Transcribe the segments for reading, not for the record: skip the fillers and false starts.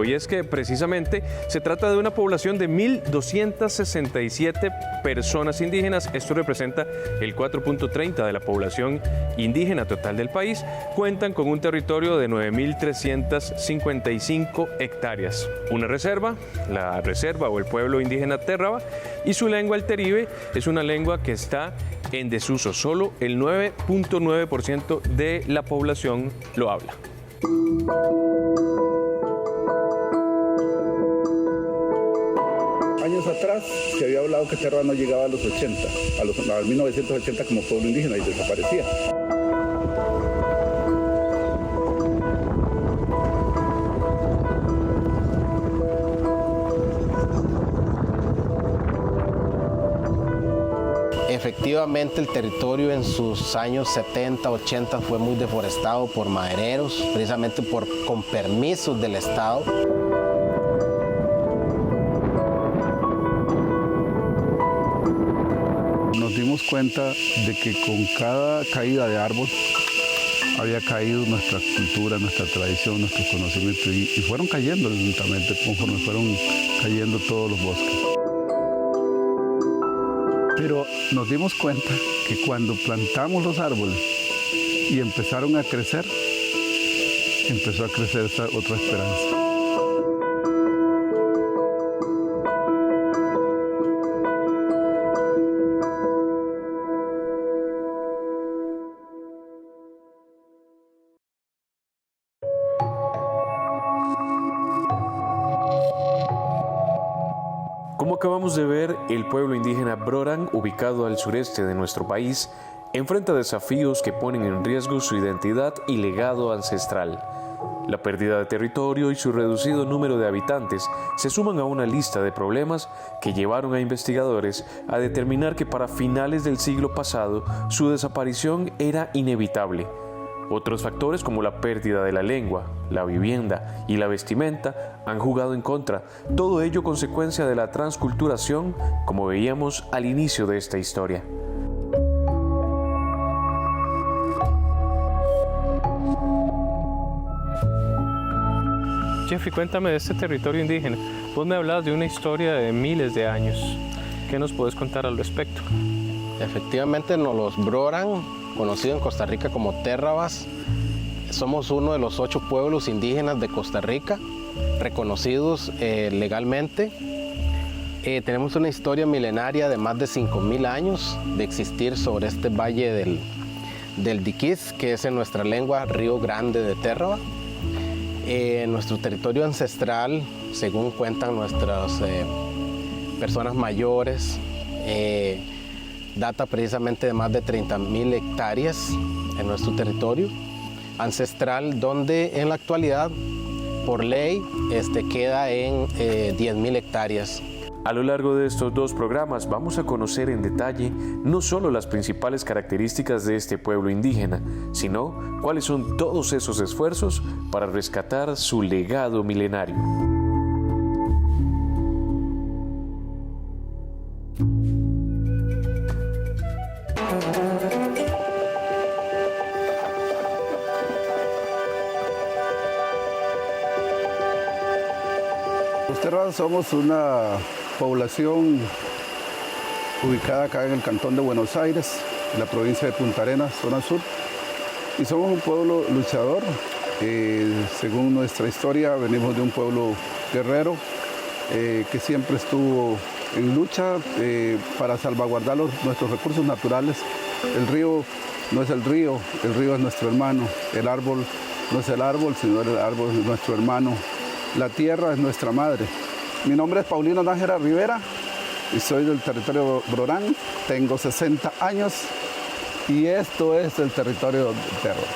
Y es que precisamente se trata de una población de 1.267 personas indígenas. Esto representa el 4.30 de la población indígena total del país. Cuentan con un territorio de 9.355 hectáreas. Una reserva, la reserva o el pueblo indígena Térraba, y su lengua, el teribe, es una lengua que está en desuso. Solo el 9.9% de la población lo habla. Años atrás se había hablado que Térraba no llegaba a los 80, a 1980 como pueblo indígena y desaparecía. Efectivamente, el territorio en sus años 70, 80 fue muy deforestado por madereros, precisamente con permisos del Estado. Nos dimos cuenta de que con cada caída de árbol había caído nuestra cultura, nuestra tradición, nuestros conocimientos y fueron cayendo lentamente conforme fueron cayendo todos los bosques. Pero nos dimos cuenta que cuando plantamos los árboles y empezaron a crecer, empezó a crecer esta otra esperanza. Como acabamos de ver, el pueblo indígena Brorán, ubicado al sureste de nuestro país, enfrenta desafíos que ponen en riesgo su identidad y legado ancestral. La pérdida de territorio y su reducido número de habitantes se suman a una lista de problemas que llevaron a investigadores a determinar que para finales del siglo pasado su desaparición era inevitable. Otros factores como la pérdida de la lengua, la vivienda y la vestimenta han jugado en contra, todo ello consecuencia de la transculturación, como veíamos al inicio de esta historia. Jeffrey, cuéntame de este territorio indígena. Vos me hablabas de una historia de miles de años. ¿Qué nos puedes contar al respecto? Efectivamente, los Brorán, conocidos en Costa Rica como Térrabas, somos uno de los 8 pueblos indígenas de Costa Rica, reconocidos legalmente. Tenemos una historia milenaria de más de 5.000 años de existir sobre este valle del Diquís, que es en nuestra lengua Río Grande de Térraba. Nuestro territorio ancestral, según cuentan nuestras personas mayores, data precisamente de más de 30.000 hectáreas en nuestro territorio ancestral, donde en la actualidad, por ley, queda en 10.000 hectáreas. A lo largo de estos 2 programas vamos a conocer en detalle no solo las principales características de este pueblo indígena, sino cuáles son todos esos esfuerzos para rescatar su legado milenario. Los Térrabas somos una población ubicada acá en el cantón de Buenos Aires, en la provincia de Punta Arenas, zona sur, y somos un pueblo luchador. Según nuestra historia, venimos de un pueblo guerrero que siempre estuvo en lucha para salvaguardar nuestros recursos naturales. El río no es el río es nuestro hermano. El árbol no es el árbol, sino el árbol es nuestro hermano. La tierra es nuestra madre. Mi nombre es Paulino Nájera Rivera y soy del territorio Brorán. Tengo 60 años y esto es el territorio de Térraba.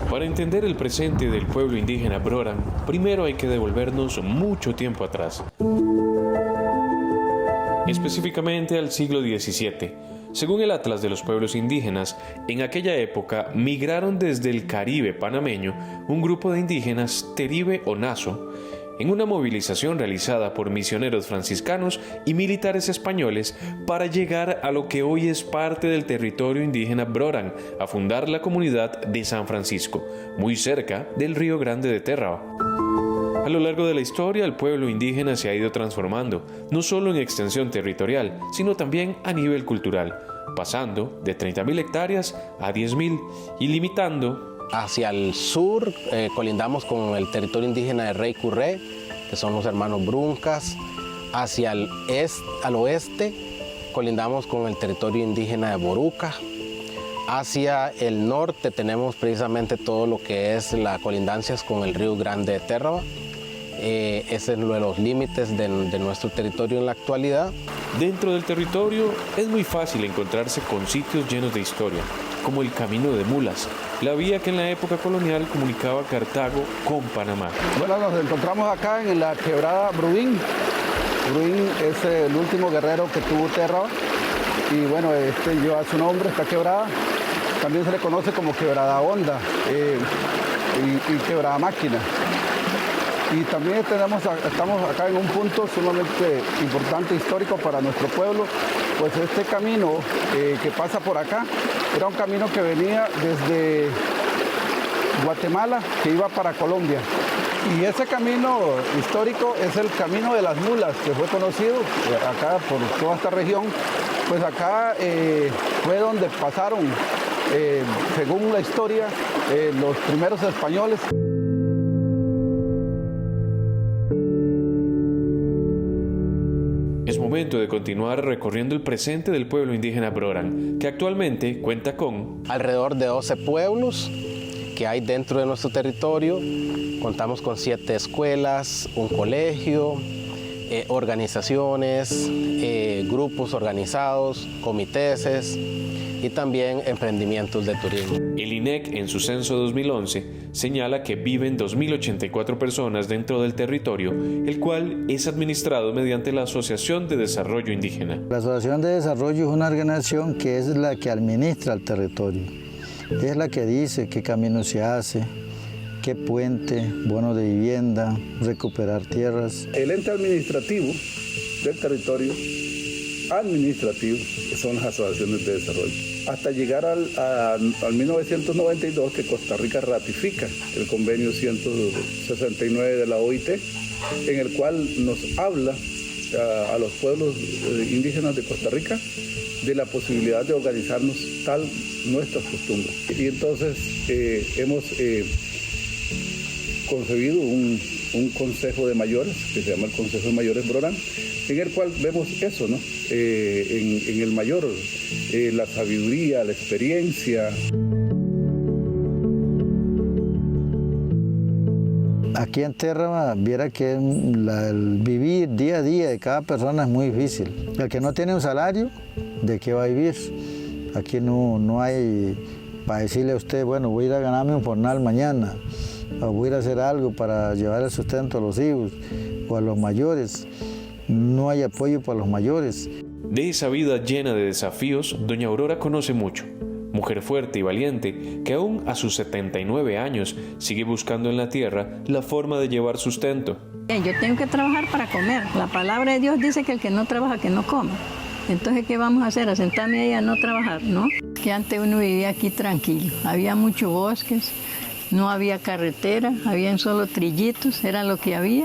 Para entender el presente del pueblo indígena Brorán, primero hay que devolvernos mucho tiempo atrás. Específicamente al siglo XVII. Según el Atlas de los Pueblos Indígenas, en aquella época migraron desde el Caribe panameño un grupo de indígenas Teribe o Naso, en una movilización realizada por misioneros franciscanos y militares españoles para llegar a lo que hoy es parte del territorio indígena Brorán, a fundar la comunidad de San Francisco, muy cerca del Río Grande de Térraba. A lo largo de la historia, el pueblo indígena se ha ido transformando, no solo en extensión territorial, sino también a nivel cultural, pasando de 30.000 hectáreas a 10.000 y limitando. Hacia el sur colindamos con el territorio indígena de Rey Curré, que son los hermanos Bruncas. Hacia el al oeste colindamos con el territorio indígena de Boruca. Hacia el norte tenemos precisamente todo lo que es la colindancias con el Río Grande de Térraba. Ese es uno de los límites de nuestro territorio en la actualidad. Dentro del territorio es muy fácil encontrarse con sitios llenos de historia, como el Camino de Mulas, la vía que en la época colonial comunicaba Cartago con Panamá. Bueno, nos encontramos acá en la quebrada Bruín. Bruín es el último guerrero que tuvo Térraba y bueno, lleva su nombre, esta quebrada. También se le conoce como Quebrada Honda y Quebrada Máquina. Y también estamos acá en un punto sumamente importante, histórico para nuestro pueblo, pues este camino que pasa por acá era un camino que venía desde Guatemala, que iba para Colombia. Y ese camino histórico es el Camino de las Mulas, que fue conocido acá por toda esta región. Pues acá fue donde pasaron, según la historia, los primeros españoles. Es momento de continuar recorriendo el presente del pueblo indígena Brorán, que actualmente cuenta con alrededor de 12 pueblos que hay dentro de nuestro territorio. Contamos con 7 escuelas, un colegio, organizaciones, grupos organizados, comités y también emprendimientos de turismo. El INEC, en su censo 2011, señala que viven 2.084 personas dentro del territorio, el cual es administrado mediante la Asociación de Desarrollo Indígena. La Asociación de Desarrollo es una organización que es la que administra el territorio. Es la que dice qué camino se hace, qué puente, bono de vivienda, recuperar tierras. El ente administrativo del territorio administrativo son las asociaciones de desarrollo. Hasta llegar al 1992, que Costa Rica ratifica el convenio 169 de la OIT, en el cual nos habla a los pueblos indígenas de Costa Rica de la posibilidad de organizarnos tal nuestras costumbres. Y entonces hemos concebido un consejo de mayores, que se llama el Consejo de Mayores Brorán, en el cual vemos eso, ¿no? En el mayor, la sabiduría, la experiencia. Aquí en Térraba, viera que el vivir día a día de cada persona es muy difícil. El que no tiene un salario, ¿de qué va a vivir? Aquí no hay para decirle a usted, bueno, voy a ir a ganarme un jornal mañana, o voy a ir a hacer algo para llevar el sustento a los hijos o a los mayores. No hay apoyo para los mayores. De esa vida llena de desafíos, doña Aurora conoce mucho. Mujer fuerte y valiente que aún a sus 79 años sigue buscando en la tierra la forma de llevar sustento. Yo tengo que trabajar para comer. La palabra de Dios dice que el que no trabaja, que no coma. Entonces, ¿qué vamos a hacer? ¿A sentarme ahí a no trabajar? ¿No? Que antes uno vivía aquí tranquilo. Había muchos bosques, no había carretera, habían solo trillitos, era lo que había.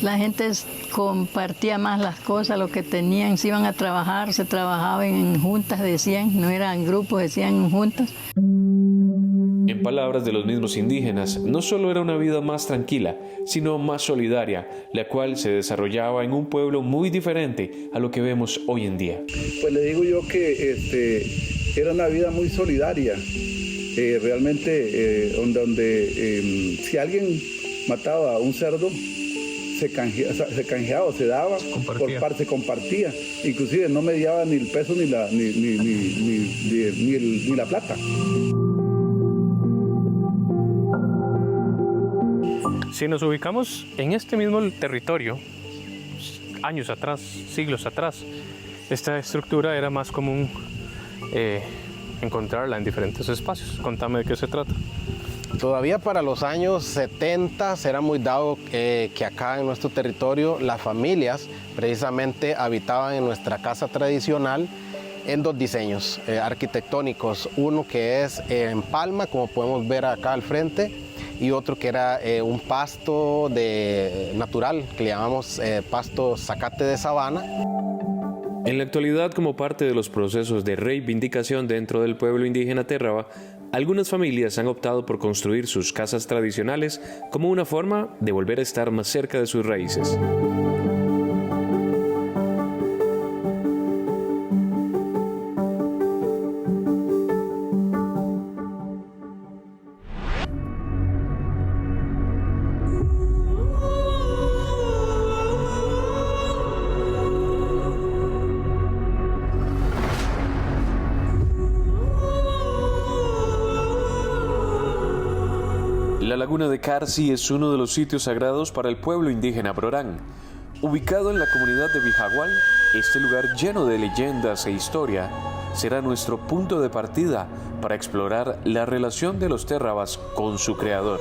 La gente compartía más las cosas, lo que tenían, se iban a trabajar, se trabajaban en juntas, decían, no eran grupos, decían en juntas. En palabras de los mismos indígenas, no solo era una vida más tranquila, sino más solidaria, la cual se desarrollaba en un pueblo muy diferente a lo que vemos hoy en día. Pues le digo yo que era una vida muy solidaria, realmente donde si alguien mataba a un cerdo, se canjeaba, se daba, por parte se compartía, inclusive no mediaba ni el peso ni la plata. Si nos ubicamos en este mismo territorio, años atrás, siglos atrás, esta estructura era más común encontrarla en diferentes espacios. Contame de qué se trata. Todavía para los años 70 era muy dado que acá en nuestro territorio las familias precisamente habitaban en nuestra casa tradicional en dos diseños arquitectónicos. Uno que es en palma, como podemos ver acá al frente, y otro que era un pasto natural, que le llamamos pasto zacate de sabana. En la actualidad, como parte de los procesos de reivindicación dentro del pueblo indígena Térraba, algunas familias han optado por construir sus casas tradicionales como una forma de volver a estar más cerca de sus raíces. La laguna de Carsi es uno de los sitios sagrados para el pueblo indígena Brorán. Ubicado en la comunidad de Bijagual, este lugar lleno de leyendas e historia será nuestro punto de partida para explorar la relación de los térrabas con su creador.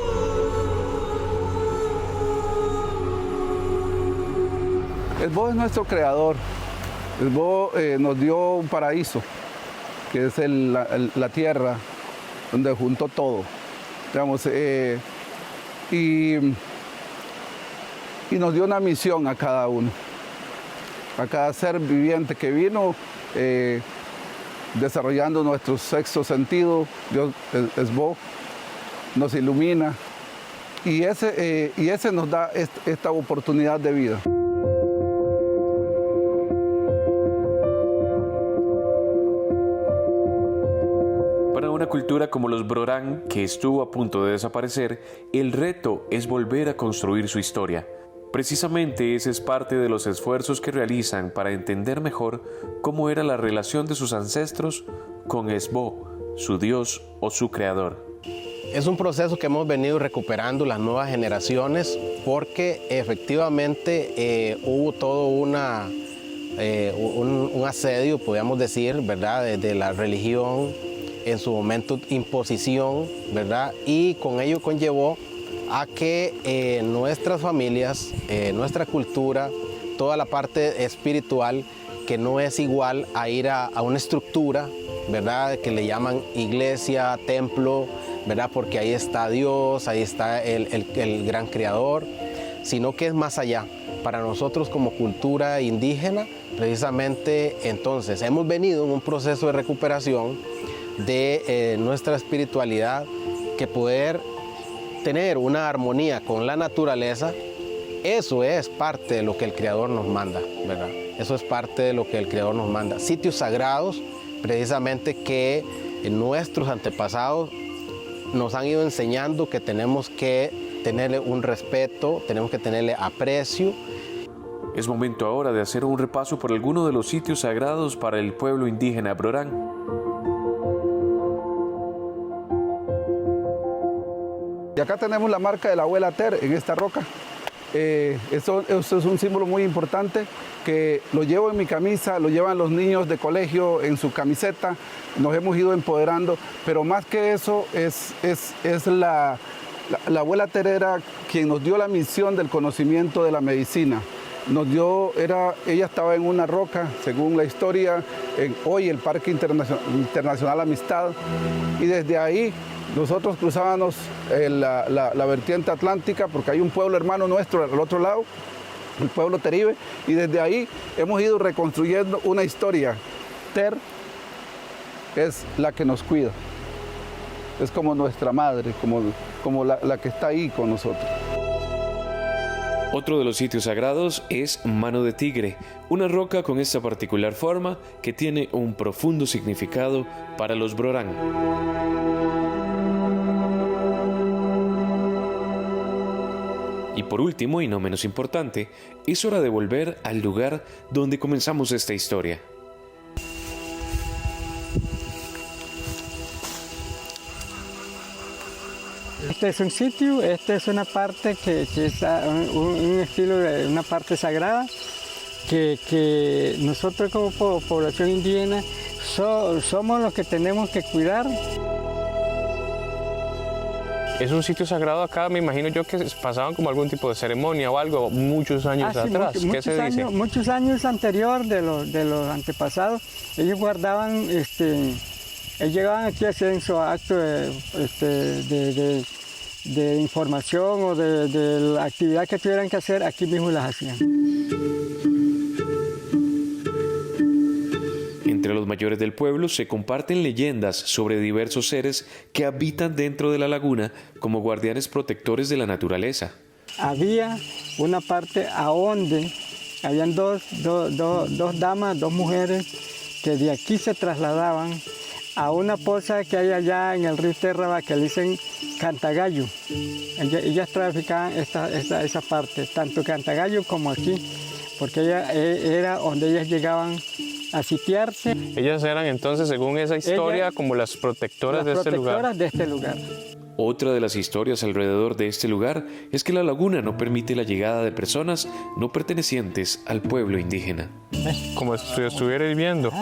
Esbo es nuestro creador. Esbo nos dio un paraíso, que es la tierra, donde juntó todo. Digamos, y nos dio una misión a cada uno, a cada ser viviente que vino, desarrollando nuestro sexto sentido. Dios, Esbo, nos ilumina y ese nos da esta oportunidad de vida. Una cultura como los Brorán, que estuvo a punto de desaparecer, el reto es volver a construir su historia. Precisamente ese es parte de los esfuerzos que realizan para entender mejor cómo era la relación de sus ancestros con Esbo, su dios o su creador. Es un proceso que hemos venido recuperando las nuevas generaciones porque efectivamente hubo todo un asedio, podríamos decir, ¿verdad?, de la religión, en su momento imposición, ¿verdad? Y con ello conllevó a que nuestras familias, nuestra cultura, toda la parte espiritual, que no es igual a ir a una estructura, ¿verdad?, que le llaman iglesia, templo, ¿verdad?, porque ahí está Dios, ahí está el gran creador, sino que es más allá. Para nosotros como cultura indígena, precisamente entonces hemos venido en un proceso de recuperación de nuestra espiritualidad, que poder tener una armonía con la naturaleza, eso es parte de lo que el Creador nos manda, ¿verdad? Eso es parte de lo que el Creador nos manda. Sitios sagrados, precisamente, que nuestros antepasados nos han ido enseñando que tenemos que tenerle un respeto, tenemos que tenerle aprecio. Es momento ahora de hacer un repaso por alguno de los sitios sagrados para el pueblo indígena Brorán. Y acá tenemos la marca de la abuela Ter en esta roca. Esto es un símbolo muy importante que lo llevo en mi camisa, lo llevan los niños de colegio en su camiseta. Nos hemos ido empoderando, pero más que eso es la abuela Ter era quien nos dio la misión del conocimiento de la medicina. Ella estaba en una roca, según la historia, hoy el Parque Internacional Amistad, y desde ahí nosotros cruzábamos la vertiente atlántica, porque hay un pueblo hermano nuestro al otro lado, el pueblo Teribe, y desde ahí hemos ido reconstruyendo una historia. Ter es la que nos cuida, es como nuestra madre, como la que está ahí con nosotros. Otro de los sitios sagrados es Mano de Tigre, una roca con esta particular forma que tiene un profundo significado para los Brorán. Y por último, y no menos importante, es hora de volver al lugar donde comenzamos esta historia. Este es un sitio, esta es una parte que es un estilo de una parte sagrada que nosotros como población indígena somos los que tenemos que cuidar. Es un sitio sagrado acá, me imagino yo que pasaban como algún tipo de ceremonia o algo muchos años Sí, atrás. ¿Qué se dice? Muchos años anterior de los antepasados, ellos guardaban, ellos llegaban aquí a hacer su acto de información o de la actividad que tuvieran que hacer, aquí mismo las hacían. Entre los mayores del pueblo se comparten leyendas sobre diversos seres que habitan dentro de la laguna como guardianes protectores de la naturaleza. Había una parte a donde habían dos damas, dos mujeres, que de aquí se trasladaban a una poza que hay allá en el río Térraba que le dicen Cantagallo. Ellas traficaban esa parte, tanto Cantagallo como aquí, porque era donde ellas llegaban a sitiarse. Ellas eran entonces, según esa historia, como las protectoras de este lugar. Protectoras de este lugar. Otra de las historias alrededor de este lugar es que la laguna no permite la llegada de personas no pertenecientes al pueblo indígena. Como si estuviera hirviendo.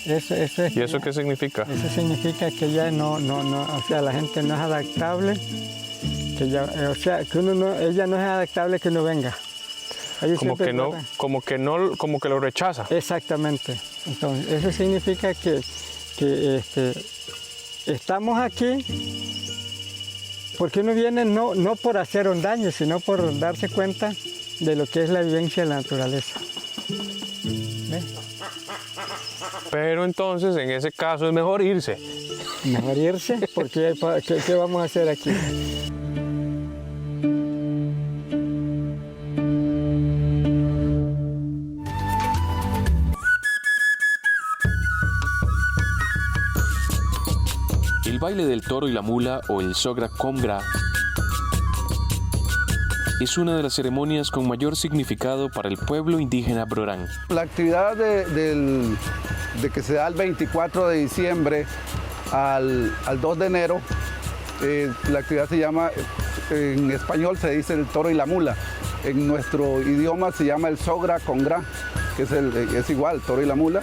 Eso ¿Y eso qué significa? Eso significa que ya o sea, la gente no es adaptable, que ella no es adaptable que uno venga. Como que lo rechaza. Exactamente. Entonces, eso significa que estamos aquí porque uno viene no por hacer un daño, sino por darse cuenta de lo que es la vivencia de la naturaleza. ¿Ves? Pero entonces, en ese caso, es mejor irse. Mejor irse, porque ¿qué vamos a hacer aquí? El baile del toro y la mula, o el Sogra Comgra, es una de las ceremonias con mayor significado para el pueblo indígena Brorán. La actividad de que se da el 24 de diciembre al 2 de enero, la actividad se llama, en español se dice el toro y la mula. En nuestro idioma se llama el Sogra Congra, que es igual, toro y la mula.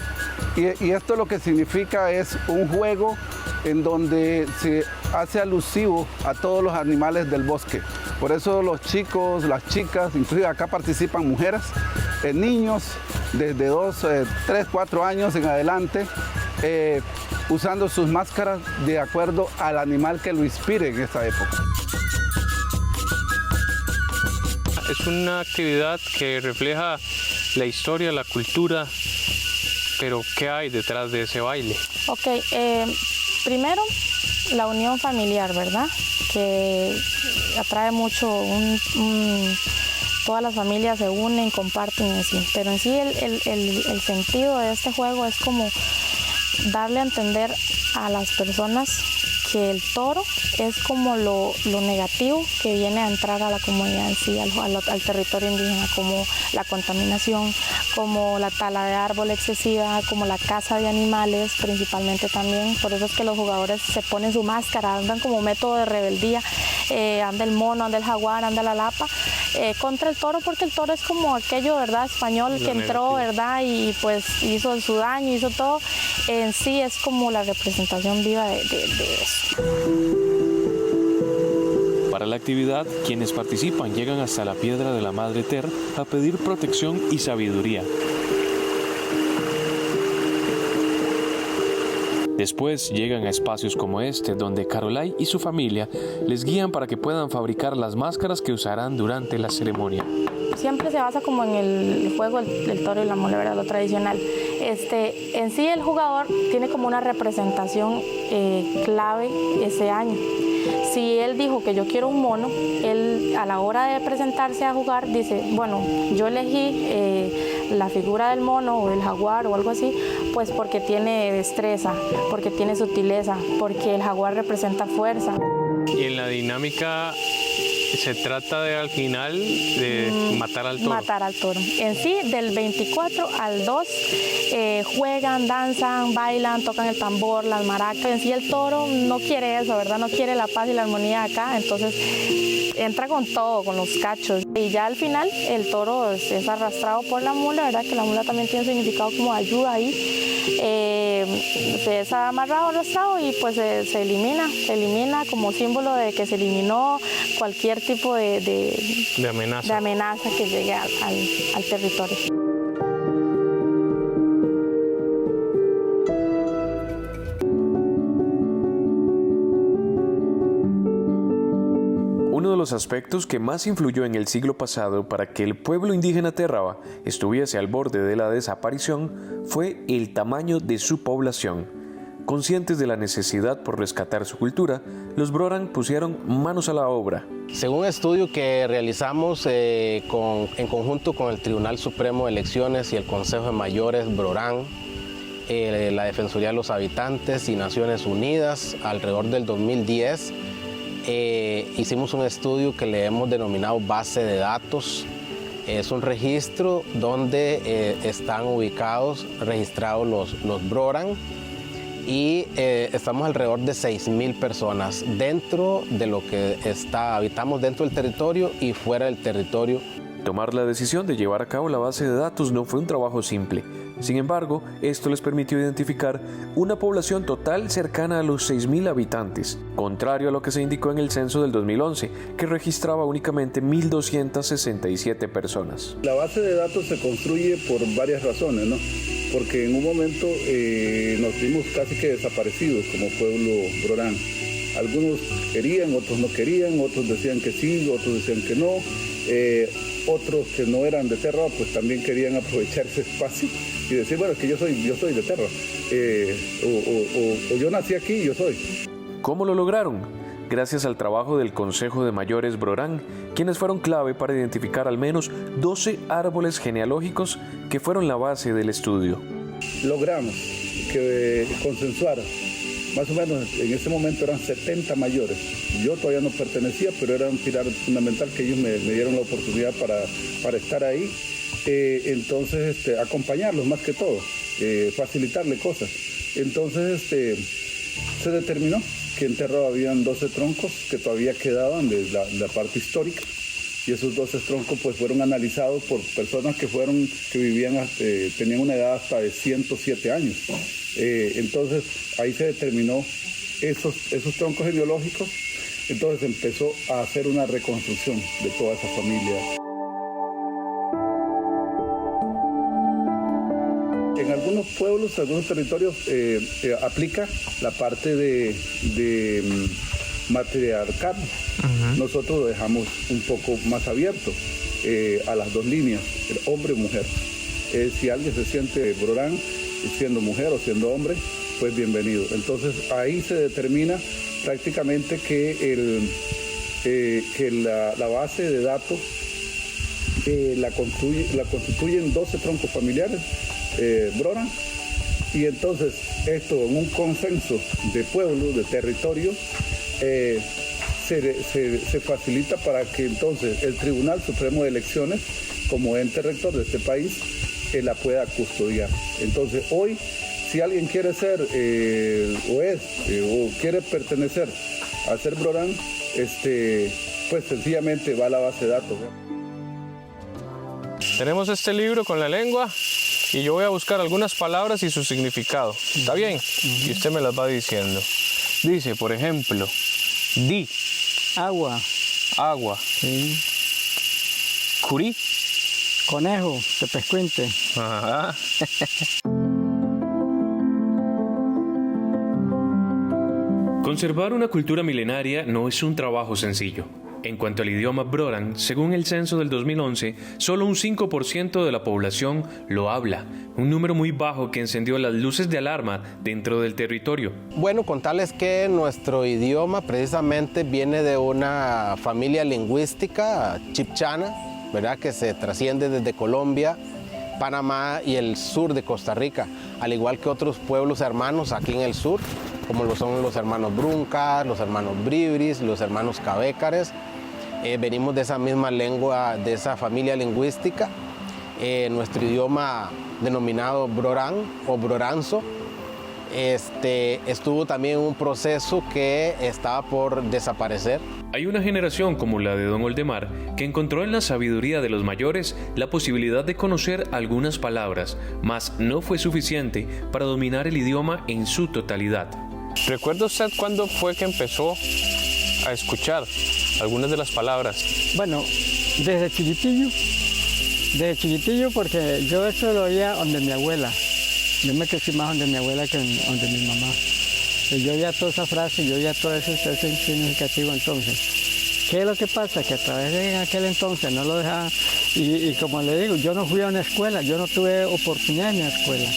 Y esto lo que significa es un juego en donde se hace alusivo a todos los animales del bosque. Por eso los chicos, las chicas, inclusive acá participan mujeres, niños desde 2, 3, 4 años en adelante, usando sus máscaras de acuerdo al animal que lo inspire en esa época. Es una actividad que refleja la historia, la cultura, pero ¿qué hay detrás de ese baile? Ok, primero la unión familiar, ¿verdad? Que atrae mucho, todas las familias se unen, comparten en sí. Pero en sí el sentido de este juego es como darle a entender a las personas que el toro es como lo negativo que viene a entrar a la comunidad en sí, al territorio indígena, como la contaminación, como la tala de árbol excesiva, como la caza de animales principalmente también. Por eso es que los jugadores se ponen su máscara, andan como método de rebeldía, anda el mono, anda el jaguar, anda la lapa, contra el toro, porque el toro es como aquello, ¿verdad?, español que entró, ¿verdad?, y pues hizo su daño, hizo todo. En sí es como la representación viva de eso. Para la actividad, quienes participan llegan hasta la piedra de la Madre Ter a pedir protección y sabiduría. Después llegan a espacios como este, donde Carolay y su familia les guían para que puedan fabricar las máscaras que usarán durante la ceremonia. Siempre se basa como en el juego del toro y la mula, ¿verdad?, lo tradicional. En sí el jugador tiene como una representación clave ese año. Si él dijo que yo quiero un mono, él a la hora de presentarse a jugar dice, bueno, yo elegí la figura del mono o del jaguar o algo así, pues porque tiene destreza, porque tiene sutileza, porque el jaguar representa fuerza. Y en la dinámica se trata de, al final, de matar al toro. Matar al toro. En sí, del 24 al 2, juegan, danzan, bailan, tocan el tambor, las maracas. En sí el toro no quiere eso, ¿verdad? No quiere la paz y la armonía acá, entonces entra con todo, con los cachos. Y ya al final el toro es arrastrado por la mula, ¿verdad? Que la mula también tiene un significado como ayuda ahí. se es amarrado, arrastrado y pues se elimina como símbolo de que se eliminó cualquier tipo de amenaza que llegue al territorio. Uno de los aspectos que más influyó en el siglo pasado para que el pueblo indígena Térraba estuviese al borde de la desaparición fue el tamaño de su población. Conscientes de la necesidad por rescatar su cultura, los Brorang pusieron manos a la obra. Según un estudio que realizamos en conjunto con el Tribunal Supremo de Elecciones y el Consejo de Mayores Brorang, la Defensoría de los Habitantes y Naciones Unidas, alrededor del 2010, hicimos un estudio que le hemos denominado base de datos. Es un registro donde están registrados los Brorang y estamos alrededor de 6,000 personas dentro de lo que habitamos dentro del territorio y fuera del territorio. Tomar la decisión de llevar a cabo la base de datos no fue un trabajo simple. Sin embargo, esto les permitió identificar una población total cercana a los 6,000 habitantes, contrario a lo que se indicó en el censo del 2011, que registraba únicamente 1,267 personas. La base de datos se construye por varias razones, ¿no? Porque en un momento nos vimos casi que desaparecidos como pueblo Brorang. Algunos querían, otros no querían, otros decían que sí, otros decían que no. Otros que no eran de Térraba pues también querían aprovechar ese espacio y decir, bueno, es que yo soy de Térraba, o yo nací aquí y yo soy. ¿Cómo lo lograron? Gracias al trabajo del Consejo de Mayores Brorang, quienes fueron clave para identificar al menos 12 árboles genealógicos que fueron la base del estudio. Logramos que consensuara. Más o menos en ese momento eran 70 mayores. Yo todavía no pertenecía, pero era un pilar fundamental que ellos me dieron la oportunidad para estar ahí. Entonces, acompañarlos más que todo, facilitarle cosas. Entonces, se determinó que en Térraba habían 12 troncos que todavía quedaban de la parte histórica. Y esos 12 troncos pues fueron analizados por personas que vivían, tenían una edad hasta de 107 años. Entonces ahí se determinó esos troncos genealógicos, entonces empezó a hacer una reconstrucción de toda esa familia. En algunos pueblos, algunos territorios aplica la parte de matriarcado. Nosotros lo dejamos un poco más abierto a las dos líneas, el hombre y mujer. Si alguien se siente Brorang, siendo mujer o siendo hombre, pues bienvenido. Entonces ahí se determina prácticamente que la base de datos la constituyen 12 troncos familiares Brorang, y entonces esto en un consenso de pueblo, de territorio, se facilita para que entonces el Tribunal Supremo de Elecciones, como ente rector de este país, la pueda custodiar. Entonces hoy, si alguien quiere ser o quiere pertenecer a ser Brorang, pues sencillamente va a la base de datos. Tenemos este libro con la lengua y yo voy a buscar algunas palabras y su significado. ¿Está bien? Y usted me las va diciendo. Dice, por ejemplo, di. Agua. Agua. Sí. Curí. Conejo, tepescuinte. Ajá. Conservar una cultura milenaria no es un trabajo sencillo. En cuanto al idioma Brorang, según el censo del 2011, solo un 5% de la población lo habla, un número muy bajo que encendió las luces de alarma dentro del territorio. Bueno, contarles que nuestro idioma precisamente viene de una familia lingüística chipchana, ¿verdad?, que se trasciende desde Colombia, Panamá y el sur de Costa Rica, al igual que otros pueblos hermanos aquí en el sur, como lo son los hermanos Bruncas, los hermanos Bribris, los hermanos Cabécares. Venimos de esa misma lengua, de esa familia lingüística. Nuestro idioma denominado Brorang o Broranzo estuvo también un proceso que estaba por desaparecer. Hay una generación como la de don Oldemar que encontró en la sabiduría de los mayores la posibilidad de conocer algunas palabras, mas no fue suficiente para dominar el idioma en su totalidad. ¿Recuerda usted cuándo fue que empezó a escuchar algunas de las palabras? Bueno, desde chiquitillo porque yo eso lo oía donde mi abuela. Yo me crecí más donde mi abuela que donde mi mamá. Y yo oía toda esa frase, yo oía todo ese significativo entonces. ¿Qué es lo que pasa? Que a través de aquel entonces no lo dejaban. Y como le digo, yo no fui a una escuela, yo no tuve oportunidad en la escuela.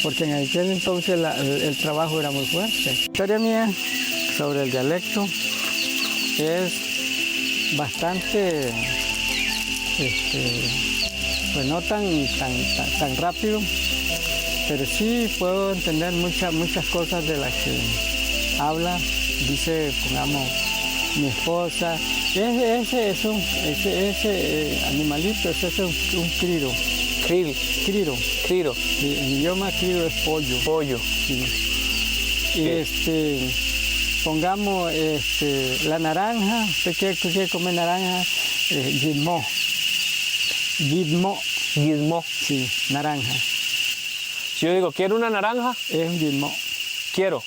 Porque en aquel entonces el trabajo era muy fuerte. La historia mía sobre el dialecto es bastante, pues no tan rápido, pero sí puedo entender muchas cosas de las que habla, dice, pongamos, mi esposa. Ese animalito, ese es un criro. Criro. El idioma criro es pollo. Pollo. Sí. Y pongamos la naranja, usted quiere comer naranja, guilmó. Sí, naranja. Si yo digo, ¿quiero una naranja? Es un guilmó. Quiero.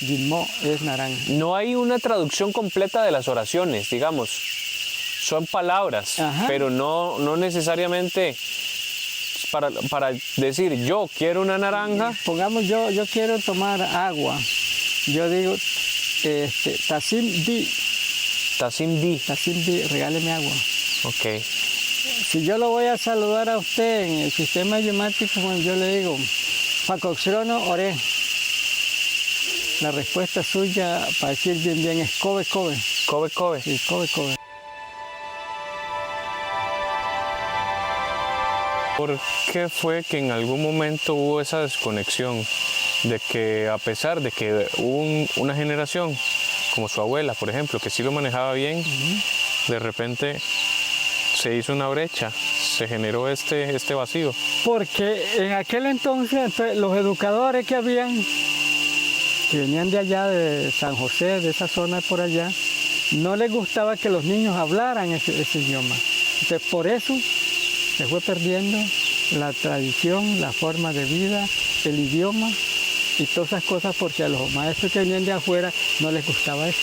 Guilmó es naranja. No hay una traducción completa de las oraciones, digamos. Son palabras, pero no necesariamente para decir yo quiero una naranja. Pongamos yo quiero tomar agua. Yo digo, Tassim di, regáleme agua. Ok. Si yo lo voy a saludar a usted en el sistema idiomático, yo le digo, Facoxrono oré. La respuesta suya, para decir bien, es Kobe. Kobe. Sí, Kobe. ¿Por qué fue que en algún momento hubo esa desconexión de que a pesar de que hubo una generación, como su abuela, por ejemplo, que sí lo manejaba bien, de repente se hizo una brecha, se generó este vacío? Porque en aquel entonces los educadores que habían, que venían de allá, de San José, de esa zona por allá, no les gustaba que los niños hablaran ese idioma. Entonces, por eso se fue perdiendo la tradición, la forma de vida, el idioma y todas esas cosas, porque a los maestros que venían de afuera no les gustaba eso.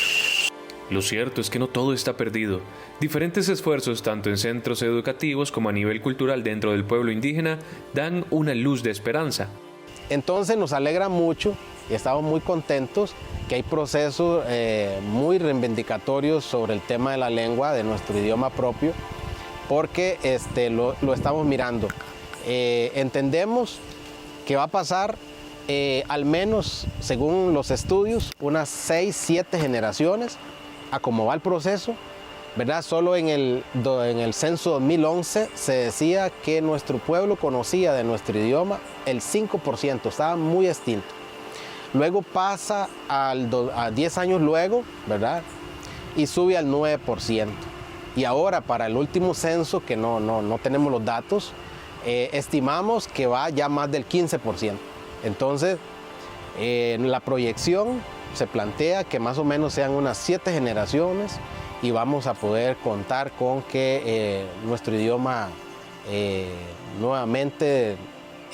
Lo cierto es que no todo está perdido. Diferentes esfuerzos, tanto en centros educativos como a nivel cultural dentro del pueblo indígena, dan una luz de esperanza. Entonces nos alegra mucho y estamos muy contentos que hay procesos muy reivindicatorios sobre el tema de la lengua, de nuestro idioma propio, porque lo estamos mirando. Entendemos que va a pasar al menos, según los estudios, unas 6, 7 generaciones a cómo va el proceso, ¿verdad? Solo en el censo 2011 se decía que nuestro pueblo conocía de nuestro idioma el 5%, estaba muy extinto. Luego pasa a 10 años luego, ¿verdad? Y sube al 9%. Y ahora para el último censo, que no tenemos los datos, estimamos que va ya más del 15%. Entonces, la proyección se plantea que más o menos sean unas 7 generaciones y vamos a poder contar con que nuestro idioma nuevamente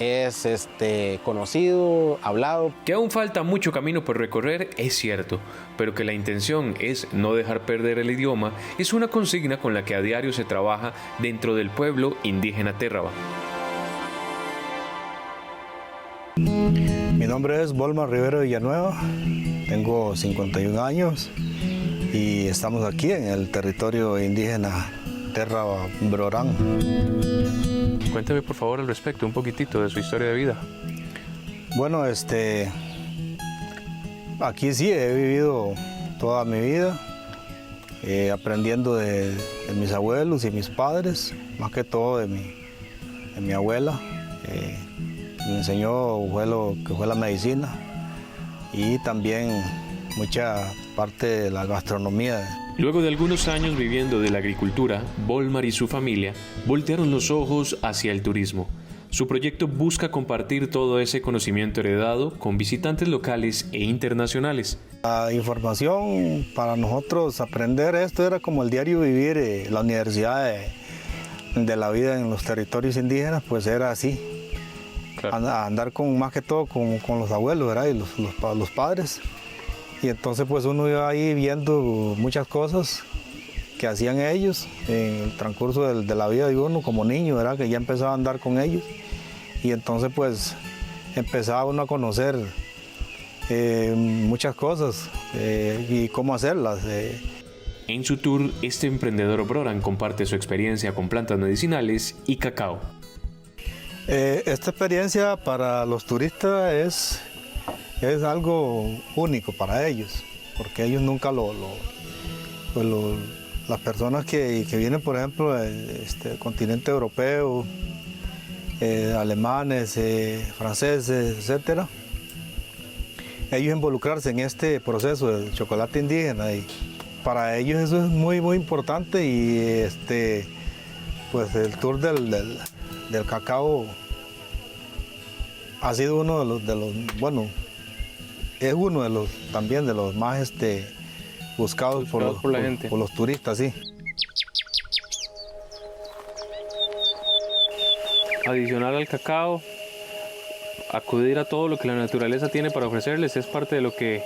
es conocido, hablado. Que aún falta mucho camino por recorrer es cierto, pero que la intención es no dejar perder el idioma es una consigna con la que a diario se trabaja dentro del pueblo indígena Térraba. Mi nombre es Volmar Rivero Villanueva, tengo 51 años y estamos aquí en el territorio indígena Térraba Brorán. Cuéntame por favor al respecto un poquitito de su historia de vida. Bueno, aquí sí he vivido toda mi vida, aprendiendo de mis abuelos y mis padres, más que todo de mi abuela. Me enseñó lo que fue la medicina y también mucha parte de la gastronomía. Luego de algunos años viviendo de la agricultura, Volmar y su familia voltearon los ojos hacia el turismo. Su proyecto busca compartir todo ese conocimiento heredado con visitantes locales e internacionales. La información para nosotros aprender esto era como el diario vivir, la universidad de la vida en los territorios indígenas, pues era así. Claro. Andar más que todo con los abuelos, ¿verdad? Y los padres. Y entonces pues uno iba ahí viendo muchas cosas que hacían ellos en el transcurso de la vida de uno como niño, ¿verdad? Que ya empezaba a andar con ellos y entonces pues empezaba uno a conocer muchas cosas y cómo hacerlas. En su tour, este emprendedor Broran comparte su experiencia con plantas medicinales y cacao. Esta experiencia para los turistas es algo único para ellos, porque ellos nunca las personas que vienen, por ejemplo, del continente europeo, alemanes, franceses, etc., ellos involucrarse en este proceso del chocolate indígena, y para ellos eso es muy, muy importante, y pues el tour del cacao ha sido uno de los bueno, es uno de los también de los más buscados por los turistas, sí. Adicional al cacao, acudir a todo lo que la naturaleza tiene para ofrecerles es parte de lo que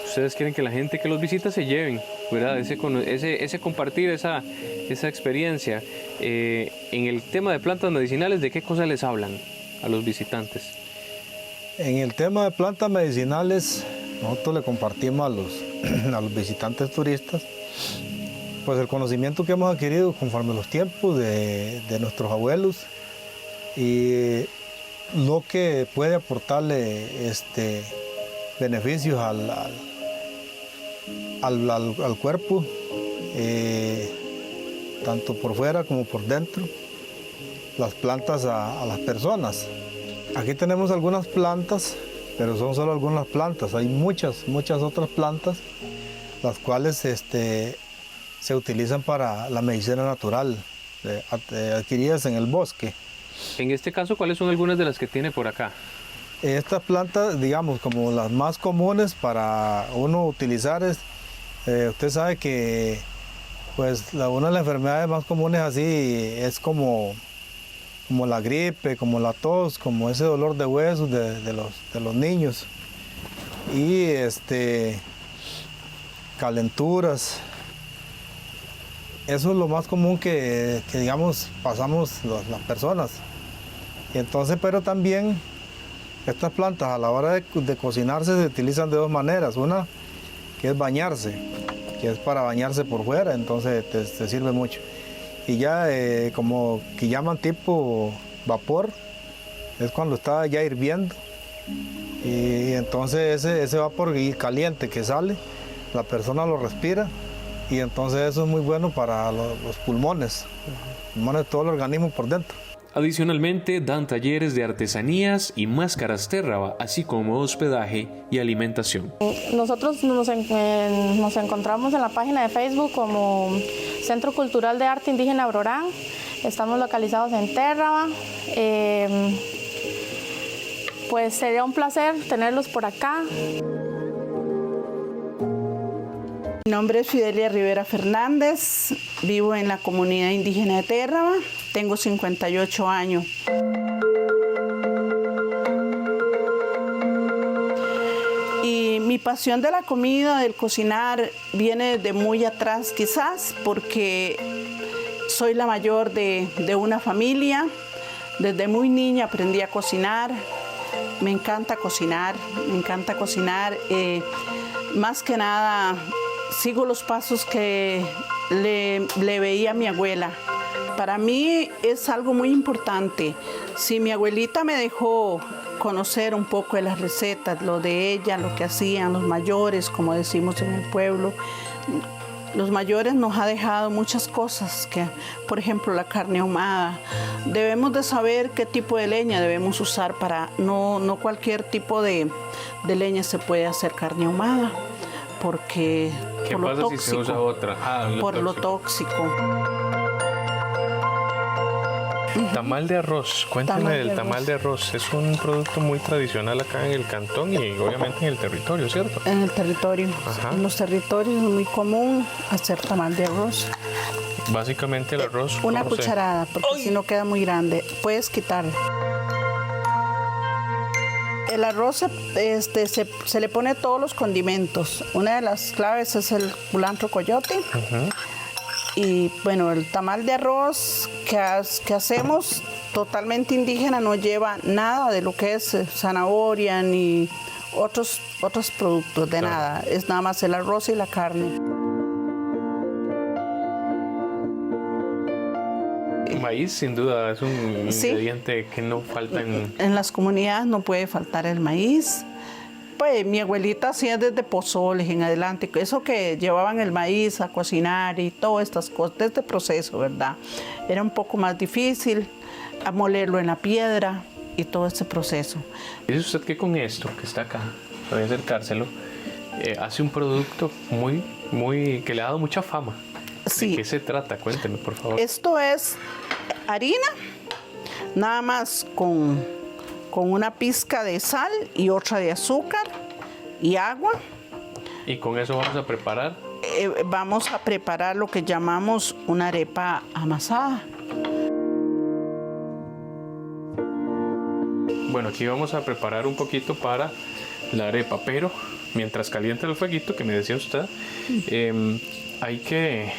ustedes quieren que la gente que los visita se lleven, ¿verdad? Ese compartir esa experiencia. En el tema de plantas medicinales, ¿de qué cosas les hablan a los visitantes? En el tema de plantas medicinales, nosotros le compartimos a los visitantes turistas pues el conocimiento que hemos adquirido conforme los tiempos de nuestros abuelos y lo que puede aportarle beneficios al cuerpo, tanto por fuera como por dentro, las plantas a las personas. Aquí tenemos algunas plantas, pero son solo algunas plantas. Hay muchas otras plantas, las cuales se utilizan para la medicina natural, adquiridas en el bosque. En este caso, ¿cuáles son algunas de las que tiene por acá? Estas plantas, digamos, como las más comunes para uno utilizar, usted sabe que pues, una de las enfermedades más comunes así es como la gripe, como la tos, como ese dolor de huesos de los niños. Y calenturas. Eso es lo más común que digamos, pasamos las personas. Y entonces, pero también estas plantas a la hora de cocinarse se utilizan de dos maneras. Una que es bañarse, que es para bañarse por fuera, entonces te sirve mucho. Y ya como que llaman tipo vapor, es cuando está ya hirviendo. Y entonces ese vapor caliente que sale, la persona lo respira y entonces eso es muy bueno para los pulmones, de todo el organismo por dentro. Adicionalmente, dan talleres de artesanías y máscaras térraba, así como hospedaje y alimentación. Nosotros nos encontramos en la página de Facebook como Centro Cultural de Arte Indígena Brorán. Estamos localizados en Térraba. Pues sería un placer tenerlos por acá. Mi nombre es Fidelia Rivera Fernández, vivo en la comunidad indígena de Térraba, tengo 58 años. Y mi pasión de la comida, del cocinar, viene de muy atrás quizás, porque soy la mayor de una familia. Desde muy niña aprendí a cocinar, me encanta cocinar, más que nada sigo los pasos que le veía a mi abuela. Para mí es algo muy importante. Si mi abuelita me dejó conocer un poco de las recetas, lo de ella, lo que hacían los mayores, como decimos en el pueblo, los mayores nos ha dejado muchas cosas, que, por ejemplo, la carne ahumada. Debemos de saber qué tipo de leña debemos usar para no cualquier tipo de leña se puede hacer carne ahumada, porque ¿qué pasa si se usa otra? Lo tóxico. Tamal de arroz, cuénteme del tamal de arroz. Es un producto muy tradicional acá en el cantón y obviamente en el territorio, ¿cierto? En el territorio. Ajá. En los territorios es muy común hacer tamal de arroz. Básicamente el arroz. Una ¿cómo se- cucharada, porque si no queda muy grande. Puedes quitarlo. El arroz se le pone todos los condimentos. Una de las claves es el culantro coyote. Y bueno, el tamal de arroz que hacemos totalmente indígena no lleva nada de lo que es zanahoria ni otros productos, de nada. Es nada más el arroz y la carne. Maíz, sin duda, es un Sí. ingrediente que no falta en... En las comunidades no puede faltar el maíz. Pues mi abuelita hacía desde pozoles en adelante, eso que llevaban el maíz a cocinar y todas estas cosas, este proceso, ¿verdad? Era un poco más difícil, a molerlo en la piedra y todo este proceso. Dice usted que con esto, que está acá, voy a acercárselo, hace un producto que le ha dado mucha fama. Sí. ¿De qué se trata? Cuénteme, por favor. Esto es harina, nada más con una pizca de sal y otra de azúcar y agua. Y con eso vamos a preparar. Vamos a preparar lo que llamamos una arepa amasada. Bueno, aquí vamos a preparar un poquito para la arepa, pero mientras calienta el fueguito que me decía usted, hay que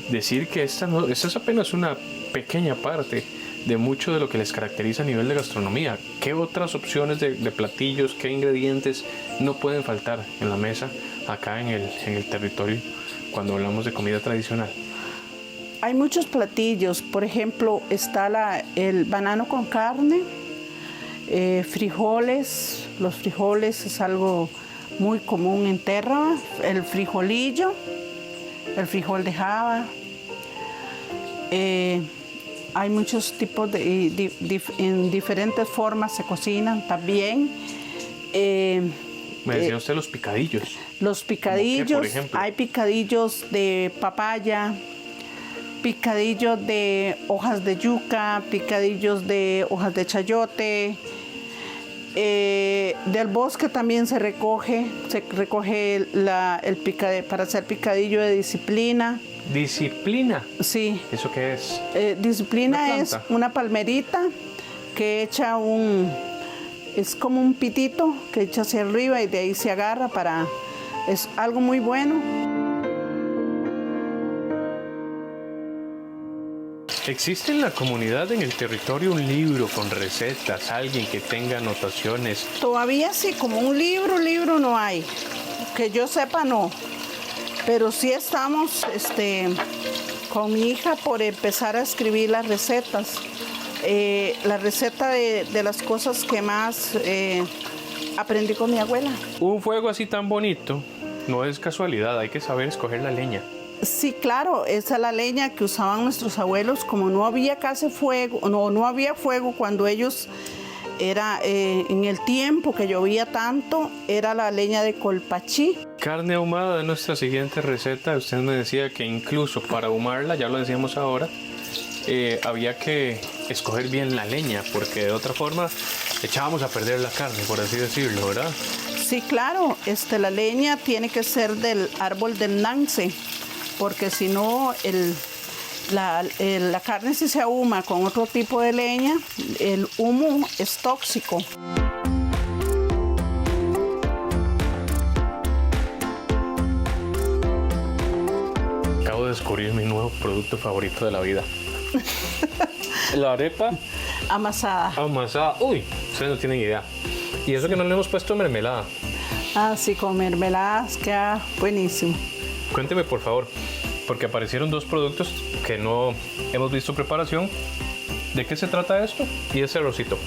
decir que esta es apenas una pequeña parte de mucho de lo que les caracteriza a nivel de gastronomía. ¿Qué otras opciones de platillos, qué ingredientes no pueden faltar en la mesa acá en el territorio cuando hablamos de comida tradicional? Hay muchos platillos, por ejemplo, está el banano con carne, frijoles. Los frijoles es algo muy común en Térraba, el frijolillo, el frijol de java. Hay muchos tipos en diferentes formas se cocinan también. Me decía usted los picadillos. Los picadillos, ¿Cómo qué, por ejemplo? hay picadillos de papaya, picadillos de hojas de yuca, picadillos de hojas de chayote. Del bosque también se recoge para hacer picadillo de disciplina. ¿Disciplina? Sí. ¿Eso qué es? Disciplina ¿Una es planta? una palmerita que echa es como un pitito que echa hacia arriba y de ahí se agarra es algo muy bueno. ¿Existe en la comunidad, en el territorio, un libro con recetas, alguien que tenga anotaciones? Todavía sí, como un libro no hay. Que yo sepa, no. Pero sí estamos con mi hija por empezar a escribir las recetas. La receta de las cosas que más aprendí con mi abuela. Un fuego así tan bonito no es casualidad, hay que saber escoger la leña. Sí, claro, esa es la leña que usaban nuestros abuelos. Como no había casi fuego, no había fuego cuando ellos en el tiempo que llovía tanto, era la leña de colpachí. Carne ahumada de nuestra siguiente receta. Usted me decía que incluso para ahumarla, ya lo decíamos ahora, había que escoger bien la leña, porque de otra forma echábamos a perder la carne, por así decirlo, ¿verdad? Sí, claro, la leña tiene que ser del árbol del nance, porque si no, la carne si se ahuma con otro tipo de leña, el humo es tóxico. Acabo de descubrir mi nuevo producto favorito de la vida. La arepa Amasada. amasada. Uy, ustedes no tienen idea. Y eso que no le hemos puesto mermelada. Ah, sí, con mermeladas queda buenísimo. Cuénteme, por favor, porque aparecieron dos productos que no hemos visto preparación. ¿De qué se trata esto? Y ese arrocito.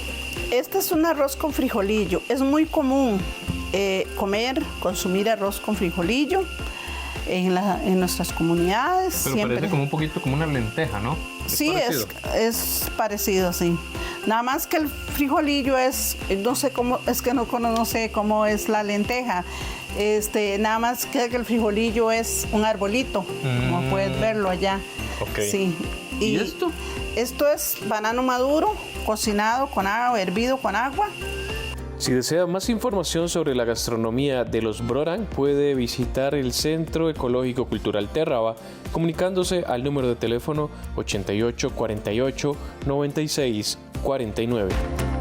Este es un arroz con frijolillo. Es muy común consumir arroz con frijolillo en nuestras comunidades. Pero siempre. parece como un poquito como una lenteja, ¿no? Sí, parecido? es parecido, sí. Nada más que el frijolillo no sé cómo, es que no sé cómo es la lenteja. Nada más que el frijolillo es un arbolito, como puedes verlo allá. Ok. Sí. ¿Y esto? Esto es banano maduro, cocinado con agua, hervido con agua. Si desea más información sobre la gastronomía de los Brorang, puede visitar el Centro Ecológico Cultural Terraba comunicándose al número de teléfono 88 48 96 49.